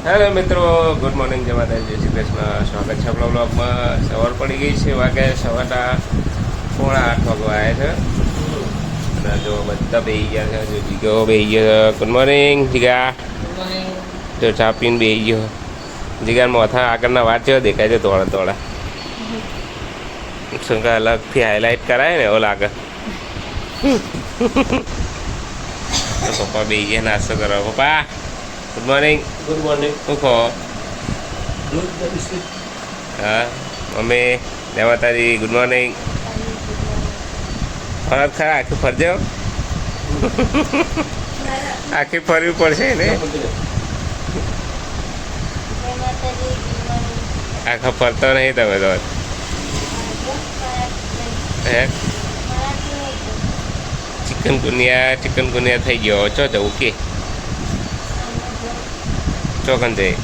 Hello મિત્રો, good morning, જય માતાજી, જય શ્રી કૃષ્ણ. સ્વાગત છે આપણા બ્લોગમાં. સવાર પડી ગઈ છે, વાગે સવારના 7:45 વાગવા આવ્યા છે અને જો બધા બેસી ગયા છે. જો જીગો બેસી ગયો. ગુડ મોર્નિંગ જીગા. જો ચા પીને બેસી ગયો. જીગામાં માથા આગળના વાત જેવા દેખાય છે થોડા થોડા. શું કે અલગથી હાઇલાઇટ કરાય ને એવો લાગે. પપ્પા બેસી ગયા નાસ્તો કરવા. પપ્પા ગુડ મોર્નિંગ. Good morning. શું કહો? હા મમ્મી જય માતાજી, ગુડ મોર્નિંગ. ફરજ ખરા આખી ફરજો. આખી ફરવી પડશે ને. આખા ફરતો નહીં તમે તો. હે ચિકન ગુનિયા થઈ ગયો. ચો જવું કે ચોકન જઈ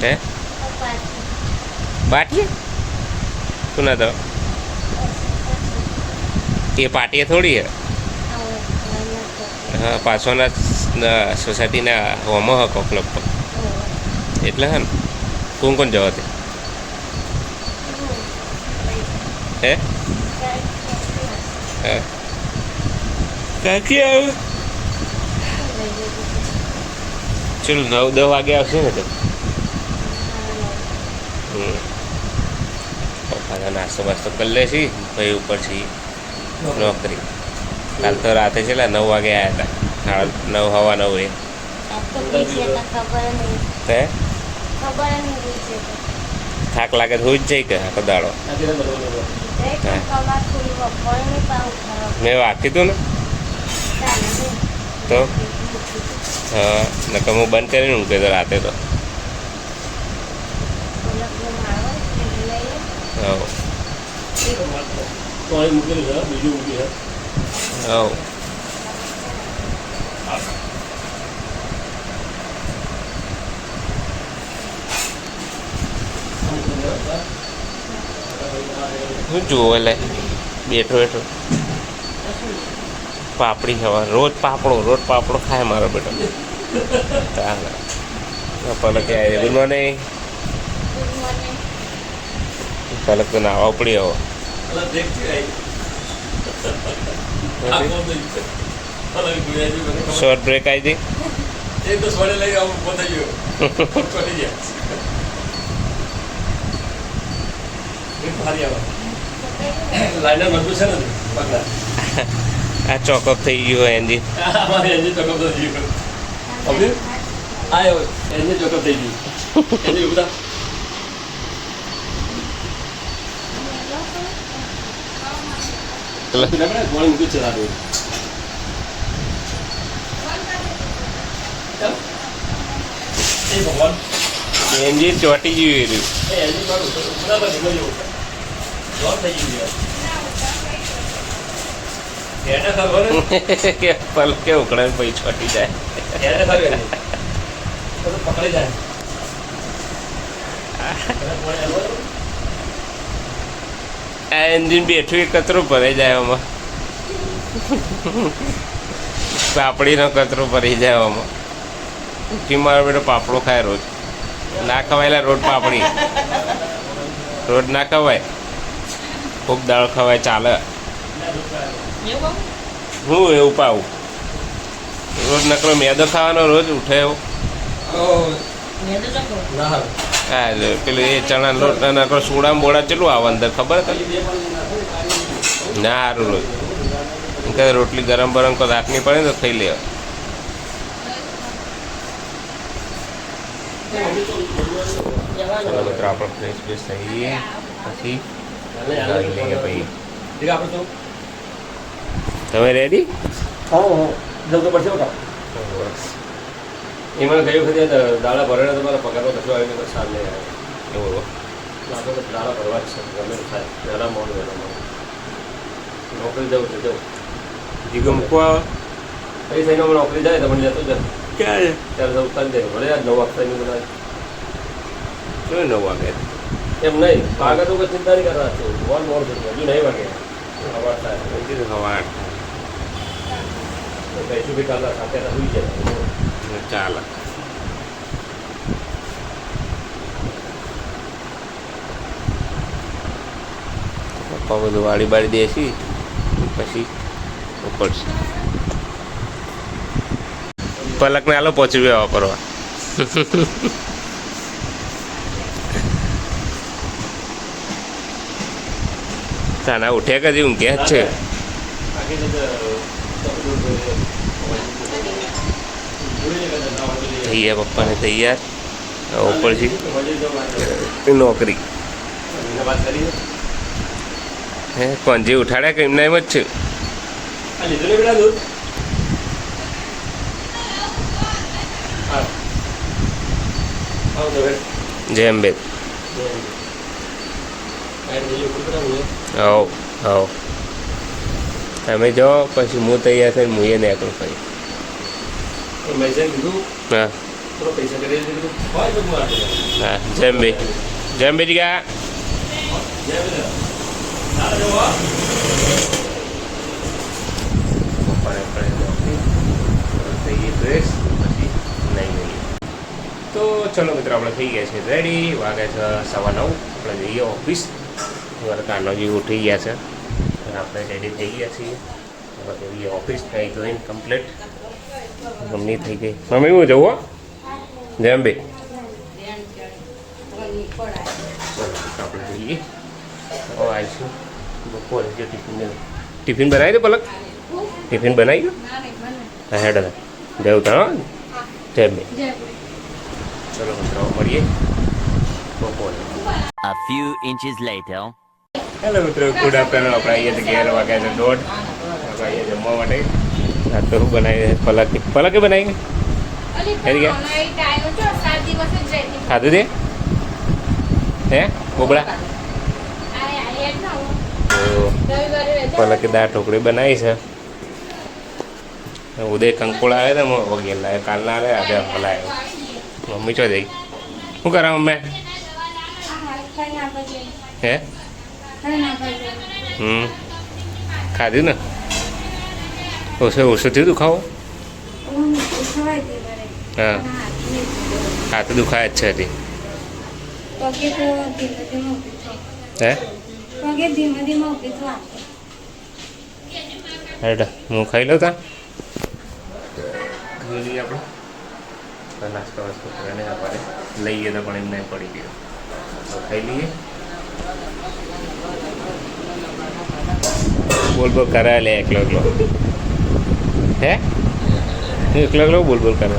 હે બાટીએ શું ના તો એ પાટીએ થોડી હે. હા પાછોના સોસાયટીના હોમો હકો ક્લબ પર એટલે હે ને. કોણ કોણ જવા તે હે હા કાકી આવે ચલો 9-10 વાગે આવશે ને તો. પપ્પાનો નાસ્તો બાસ્તો કરી લે છે. ભાઈ ઉપર છે નોકરી. કાલ તો રાતે છેલ્લા 9 વાગે આવ્યા હતા. 9:09 હે થાક લાગે તો હોઈ જ જાય કે આખો દાડો. મેં વાંચ્યું હતું ને તો હા નકર હું બંધ કરીને ઊંઘે તો રાતે તો. હું જુઓ એટલે બેઠો પાપડી ખાવા. રોજ પાપડો ખાય મારો બેટો. ચાલે પલક આવી. Good morning. પલક તો નાવા પડી હવે. શોર્ટ બ્રેક આવી આ ચોકઅપ થઈ ગયું એન્જિન. એન્જિન ચોટી ગયું. પલકે ઉકળે પછી છોટી જાય. પકડી જાય. આ એન્જિન બેઠું એ કચરો ભરાઈ જાય આમાં. પાપડીનો કચરો ભરાઈ જાય આમાં. મારો બેટો પાપડો ખાય રોજ. ના ખવાયેલા રોજ પાપડી રોજ ના ખવાય. ખૂબ દાળ ખવાય ચાલે. હું એવું પાવું રોજ નકરો મેદો ખાવાનો રોજ ઉઠે એવું. હા પેલું એ ચણા લોટ નકરો સોડા બોડા ચેટલું આવે અંદર ખબર હતી ના. સારું રોજ રોટલી ગરમ બરમ કોઈ રાખવી પડે ને તો ખાઈ લેવા. મિત્રો આપણે ફ્રેશ ફ્રેશ થઈએ પછી લઈએ ભાઈ. તમે રેડી? જલ્દી પડશે બકા. એ મને ગયું વખતે દાડા ભરેલા તમારા પગારનો કશું આવીને સાર નહીં આવે એવું આપણે દાડા ભરવા જ છે. ગમે થાય વહેલા મોડું નોકરી જવું છે. જવું જીગો મૂકવા આવે કઈ થઈને અમે નોકરી જાય તો મને જતો જ ક્યારે ત્યારે જવું કરી દે. ભલે આજ 9 વાગતાની બધા શું 9 વાગે એમ નહીં વાગે તો કોઈ ચિંતા નહીં કરવા. મોડ થયું હજુ નહીં વાગે સવાર થાય સવાર કઈ સુધી કાલના સાથે હોઈ જાય ચાલે. પપ્પા બધું વાળી બાળી દેશી પછી ઉપડશે. પલકને આલો પહોંચી ગયો વાપરવા. તાના ઉઠ્યા કે જેવું ઊંઘ્યા જ છે. થઈ ગયા પપ્પાને તૈયાર ઉપરથી નોકરી. હે કોંજી ઉઠાડ્યા કે એમના એમ જ છે. જેમ બે હવ હવ તમે જાઓ પછી હું તૈયાર થઈને હું એ નીકળું પછી. હા હા જેમ બે ગયા ડ્રેસ પછી નહીં નહીં. તો ચલો મિત્રો આપણે થઈ ગયા છે રેડી. વાગે છે 9:15. આપણે જઈએ ઓફિસ. કાનો જે ઉઠી ગયા છે આપણે રેડી થઈ ગયા છીએ. હવે જઈએ ઓફિસ. થઈ ગઈ કમ્પ્લીટ. મમ્મી થઈ ગઈ. મમ્મી હું જવું હો જેમ બે આપણે જઈએ. હવે આવીશું બપોરે જો ટિફિન બનાવી દો પલક. ટિફિન બનાવી દો. હા હેડ જવું તારો જેમ બે. ચલો મિત્રો મળીએ બપોરે. A few inches later. Hello મિત્રો ગુડ આફ્ટરનૂન. આપણે અહીંયા ઘેર વાગ્યા છે 1:30. આપણે અહીંયા જમવા માટે આ તો શું બનાવી પલકે બનાવી ખાધું તે હે બોબડા. પલકે દાળ ઢોકળી બનાવી છે. ઉદય કંકોળ આવે ને વગેરે કાલના આવે આજે હલાયો. મમ્મી ચો જઈ શું કરા મમ્મી હે ખાધું ને ઓછું થયું દુખાવો. હા હાથ દુખાય જ છે હજી. હે હેડા હું ખાઈ લઉં તા જોઈએ આપણે નાસ્તો વાસ્તો કરીને આપણે લઈએ તો પણ એમને પડી ગયો તો ખાઈ લઈએ. બોલ બોલ કરાય લે એકલો એકલો હે એકલો એકલો બોલ બોલ કરે.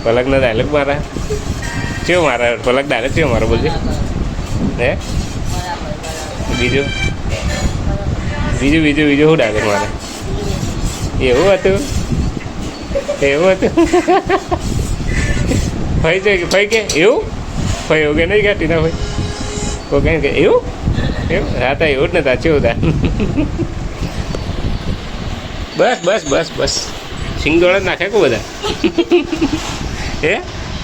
પલકના ડાયલોગ મારા કેવો મારા પલક ડાયલોગ કેવો મારો બોલજે હે. બીજું બીજું બીજું બીજું શું ડાયલોગ મારે એવું હતું એવું હતું. ફઈ છે ફઈ કે એવું ફઈ એવું કે નહીં કે ટીના ભાઈ કોઈ કહે કે એવું એવું હા તા એવું જ ને તા ચેવું તા. બસ બસ બસ બસ સિંગદોડા જ નાખે કો બધા હે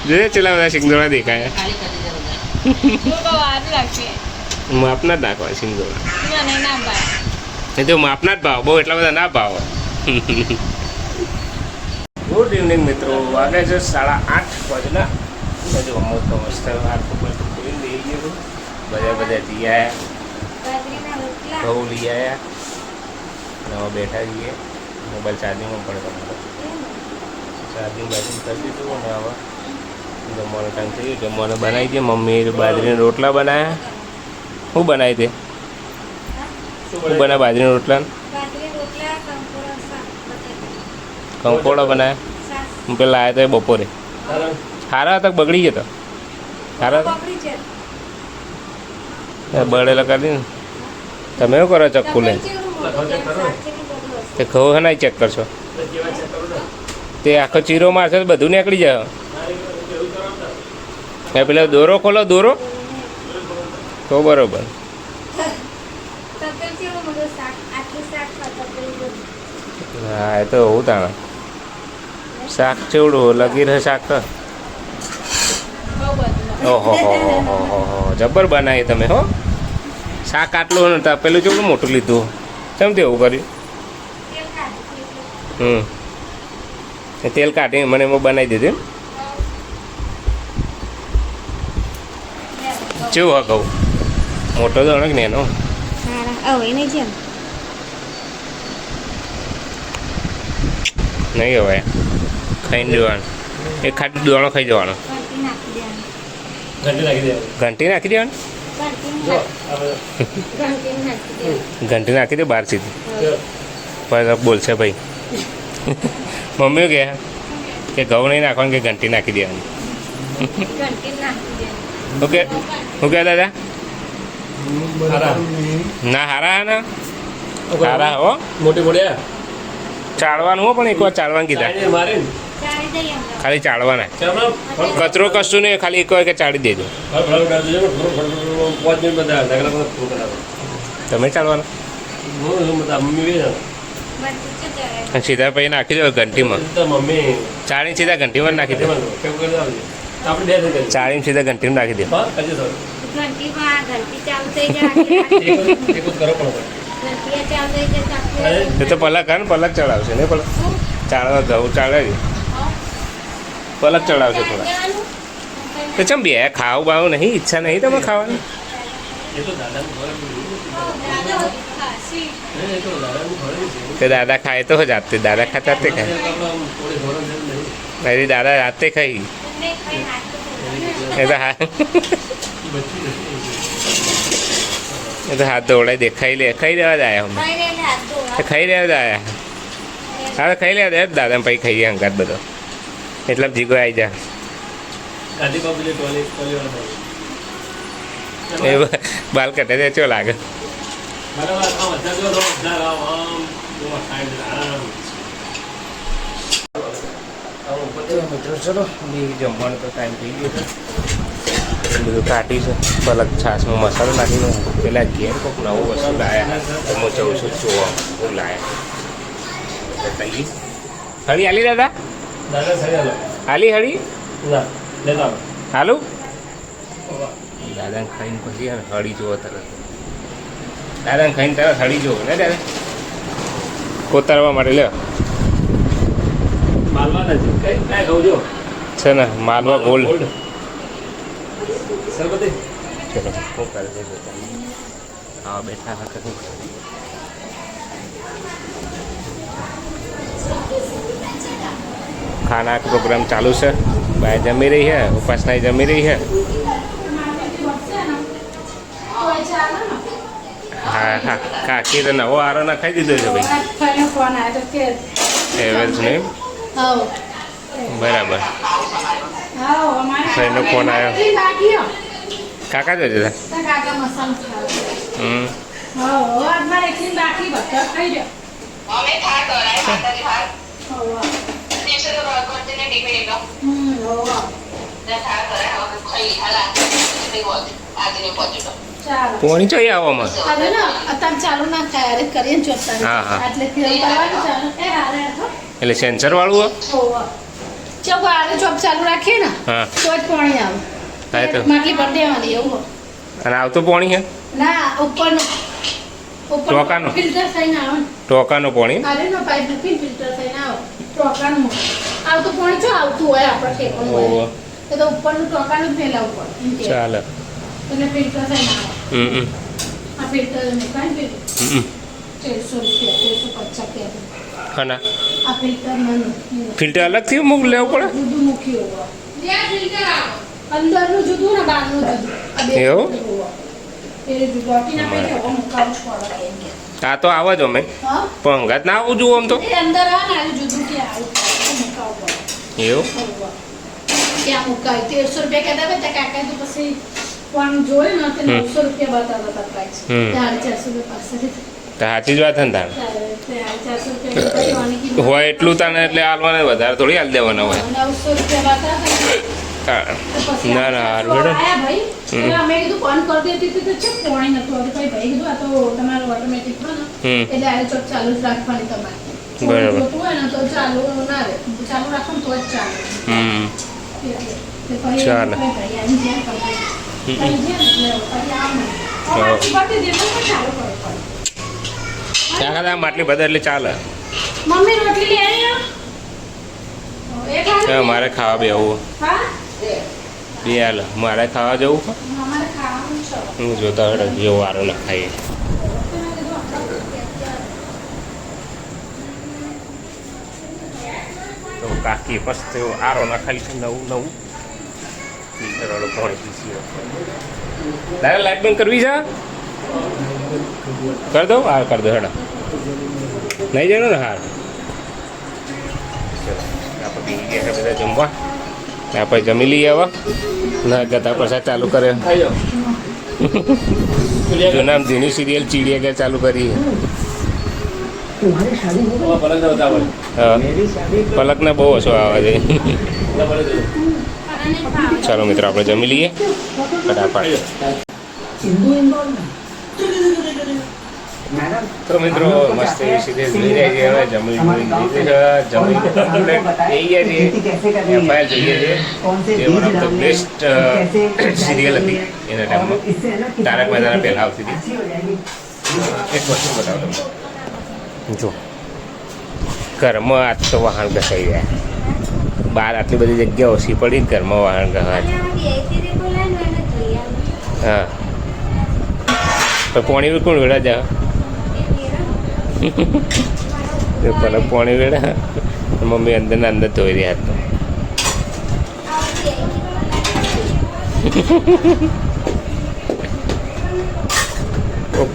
જોઈએ ચેલા બધા સિંગદોડા દેખાય. માપના જ નાખવા સિંગદોડા એ તો માપના જ ભાવ બહુ એટલા બધા ના ભાવ. ગુડ ઇવનિંગ મિત્રો. વાગે છે 8:30 વાગના. જો અમુક તો મસ્ત આખું બધું ખોલીને લઈ ગયું. બધા બધા જઈ આવ્યા ઘઉં લઈ આવ્યા અને હવે બેઠા જઈએ. મોબાઈલ ચાર્જિંગમાં પડે તમારે ચાર્જિંગ બાજિંગ કરી દીધું અને હવે જમવાનો ટાઈમ થઈ ગયો. જમવાનું બનાવી દે. મમ્મી બાજરીના રોટલા બનાવ્યા. શું બનાવી દે શું બનાવે બાજરીના રોટલા કંકોડો બનાવ્યા. હું પેલા આવ્યા તો બપોરે સારા હતા બગડી ગયા તો સારા હતા બળેલા કરી ને. તમે શું કરો ચક્કુ લઈને તે ઘઉં હે ચેક કરશો તે આખો ચીરો મારશે તો બધું નીકળી જાય. પેલા દોરો ખોલો દોરો તો બરોબર. હા એ તો હું તાણા શાક ચેવડું લગી રહે શાક તો ઓહો હો જબર બનાવી તમે હો. શાક આટલું નતા પેલું ચેવડું મોટું લીધું કેમ તેવું કર્યું. તેલ કાઢી મને એમાં બનાવી દીધું. કેવું હા કહું મોટો દોણો કે નેનો સારા હવે નહીં જેમ નહીં હવે ખાઈને દેવાનું એક ખાલી દોણો ખાઈ જવાનો ઘંટી નાખી દેવાની ઘંટી નાખી દેવાનું. ઘંટી નાખી દેવાની જો આપણે ઘંટી નાખી દેવાની ઘંટી નાખી દે બહાર સીધી જો. પણ બોલશે ભાઈ મમ્મીઓ કહે કે ઘઉં નહીં નાખવાનું કે ઘંટી નાખી દેવાની ઘંટી નાખી દેવાની ઓકે શું કહે દાદા હારા. ના હારા હા ના હારા હો મોટી મોટી ચાળવાનું હો પણ એકવાર ચાળવાનું કીધા ચાળીને મારીને ચાળી દઈએ અમે ખાલી ચાળવાના ચાલો કચરો કશું નહીં ખાલી એક વાર કે ચાળી દેજો પાંચ મિનિટ બધા અડધા કલાક બધા ફોન કરાવો. તમે ચાળવાના હું બધા મમ્મી બી ને. બધું છે ત્યારે અને સીધા પછી નાખી દો ઘંટીમાં તો મમ્મી ચાળીને સીધા ઘંટીમાં નાખી દો કેમ કરી આવજે. આપણે બે થઈ જાય. ચાળીને સીધા ઘંટીમાં નાખી દો હા કરજે સર. ઘંટીમાં ઘંટી ચાલુ થઈ જાય એક જ કરો પણ ઘંટી ચાલુ થઈ જાય તો આપણે એ તો પલક હા ને પલક ચડાવશે ને પલક શું? ચાળવા ઘઉં ચાળે છે હા. પલક ચડાવશે થોડા દેવાનું. તો ચમ બે ખાવું બાવું નહીં ઈચ્છા નહીં તમે ખાવાની એ તો દાદાનું ઘર દાદા ખાસી. એ તો દાદાનું ઘર છે. તો દાદા ખાય તો જાતે દાદા ખાતા તે ખાય થોડી ધોરણ છે નહીં. મારી દાદા રાતે ખાઈ એમને ખાઈ નાખતો એ તો હા એ તો હાથ ધોવડાય દે ખાઈ લે ખાઈ લેવા જ આવ્યા અમે ખાઈ લે હાથ ધોવા. તો ખાઈ લેવા જ આવ્યા હા ખાઈ લેવા દે દાદા પછી ખાઈએ અંગાત બધો એટલે જીગો આવી જા ગાંધી બાપુ જે ટોલી વાળા એ બાલ કટે દે ચો લાગે બરાબર આમ બધા જો તો બધા આમ આમ તો સાઈડ આરામ. મિત્રો ચલો જમવાનો તો ટાઈમ થઈ ગયો છે બધું કાઢી છે પલક છાશમાં મસાલો નાખીને પેલા ઘેર કોઈક નવું વસ્તુ લાયા તો હું જઉં છું જોવા હું લાયા હળી હાલી દાદા દાદા સાઈડ હાલો. હાલી હળી ના લેતા આવો. હાલું દાદાને ખાઈને પછી હે ને હળી જુઓ તરત દાદાને ખાઈને તરત હળી જુઓ ને દાદા કોતરવા માટે લે માલવા નથી કઈ કાંઈ ખાવું જો છે ને માલવા ગોલ્ડ સરબતી ચલો શું કરે છે જોતા હા બેઠા હતા શું કરે खाना का प्रोग्राम चालू है बाय जमी रही है उपासना जमी रही है हाँ हाँ काकी तो नवो आरो ना खाई दीधो है भाई ફોન આવ્યો કે एवरेज नहीं આવો बराबर આવો અમારે ભાઈનો ફોન આવ્યો. લાગ્યો काका जो था તો કાકા મસાલો ખાવ हम्म આવો આજ મારે એકલી બાકી બધા ખાઈ ગયો અમે થાક કરાય માતાજી હાથ આવો દિવસે તો ઘરને ટીપી લેતો આવો ને થાક કરાય હવે ખાઈ હાલા નહીં બોલ આજે પહોંચ્યો ચાલો पोणी चाहिए आओ मैं હવે ને અત્યારે ચાલુ ના થાય અરે કરીએ ને ચોથા હા, હા. એટલે તેલ કરવાનું ચાલુ એ હારે હતો એટલે સેન્સર વાળું ઓવા ચોક આરે ચોપ ચાલુ રાખીએ ને હા. તો જ પાણી આવે હા, એ તો. માટલી પર દેવાની એવું હોય. અને આવતો પોણી है ના ઉપરનું ટોકાનું? ફિલ્ટર થઈને આવે ને ટોકાનો પોણી અરે નો પાઇપ મૂકીને ફિલ્ટર થઈને આવે ટોકાનું આવતું પાણી જો આવતું હોય આપણે ટેકવાનું ઓહો. હોય એ તો ઉપરનું ટોકાનું જ ફેલાવવું પડે ચાલે એટલે ફિલ્ટર થઈને આવે હમ આ ફિલ્ટર મૂકાય ને હમ 1350 કે ખાના આ ફિલ્ટર માં ફિલ્ટર અલગથી મૂક લેવું પડે જુદું મૂક્યું હોય ત્યાં ફિલ્ટર આવે અંદરનું જુદું ને બહારનું જુદું આ બે એવું? જુદું હોય. એ ડોટીના પૈકી હવે મુકાવું જ પડે આ તો આવા જ અમે હા પણ હંગાત ના આવું જુઓ આમ તો એ અંદર આવે ને આ જુદું ક્યાં આવું મુકાવું પડે એવું ક્યાં મુકાય 1300 રૂપિયા કહેતા હતા ત્યાં કાકા તો પછી પણ જોયું ને તો 900 રૂપિયા બતાવતા પ્રાઇસ હમ. ત્યાં 450 રૂપિયા પાસે તો સાચી જ વાત ને તારે 450 રૂપિયા કહેવાની કીધું. હોય એટલું તાને એટલે હાલવાને વધારે થોડી હાલ દેવાના હોય 900 રૂપિયા બતાવતા હા. તો પછી ના ના હારું આયા હેડો ભાઈ હમ. એટલે અમે કીધું બંધ કરી દેતી હતી તો છે પાણી નતું આવતું પછી ભાઈ કીધું આ તો તમારું ઓટોમેટિક હોય ને હમ. એટલે આ ચોક ચાલુ જ રાખવાની તમારે બરાબર. જોતું હોય ને તો ચાલુ ના રહે ચાલુ રાખો ને તો જ ચાલે હમ એટલે પછી ચાલે. ભાઈ આની જેમ કરી દે. હમ. પછી જેમ એટલે પછી આમ ને. હા. આમાંથી બાકી દેવું પણ ચાલુ કરવું પડે. ત્યાં ખાતે આમ આટલી બધા એટલે ચાલે મમ્મી રોટલી લઈ આવી હો? એક હાલ? મારે ખાવા બે આવું હા બે હાલ મારે ખાવા જવું અમારે ખાવાનું છે હું જોતા હોય જેવો વારો ન ખાઈએ. તો કાકી મસ્ત એવો આરો નાખાય છે નવું ફિલ્ટરવાળો પાણી પીસી. દાદા લાઈટ બંધ કરવી છે? કર દો હાર કર દો હેડા નહીં જાય ને હાર. આપણે બી ગયા છે બધા જમવા. આપણે જમી લઈએ હવે. ના ગતા પ્રસાદ ચાલુ કરે. ખાઈ જાઓ. જૂનામ જૂની સિરિયલ ચીડિયા ચાલુ કરી. પલક જાઓ ત્યાં હા પલકને બહુ ઓછો આવે છે. ચાલો મિત્રો આપણે જમી લઈએ ફટાફટ. તો મિત્રો મસ્ત એવી સિરિયલ જોઈ રહ્યા છીએ. હવે જમી થઈ ગયા છીએ. એફઆઈઆર જોઈએ છીએ જે one of the best serial હતી એના ટાઈમમાં. તારક મહેતાના પહેલાં આવતી હતી. એક વસ્તુ બતાવો તમને. જો ઘરમાં આજ તો વાહન ઘસાઈ ગયા. બહાર આટલી બધી જગ્યા ઓછી પડી ઘરમાં વાહન ઘસાય. હા તો પાણી કોણ વેળા જા પેલા પાણી વેળા મમ્મી અંદર ને અંદર ધોઈ રહ્યા હતા.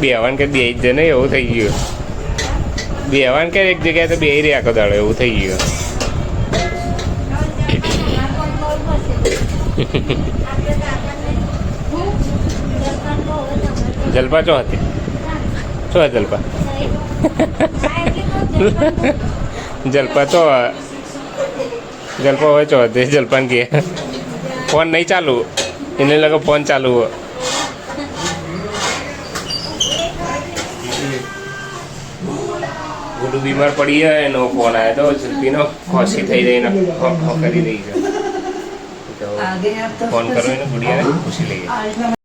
બેવાન કે બે જ ને એવું થઈ ગયું. બેવાન કે એક જગ્યાએ તો બે રહ્યા આખો દાડો એવું થઈ ગયું. જલપા ચો હતી ચો જલપા જલપા ચો જલપા હોય ચો હતી જલપાન કે ફોન નહીં ચાલુ એને લગે ફોન ચાલુ હોય. ગુડુ બીમાર પડી જાય એનો ફોન આવ્યો તો જલ્પીનો ખોસી થઈ જઈને કરી દઈ છે. ફોન કરો એને ગુડિયાને પૂછી લઈએ.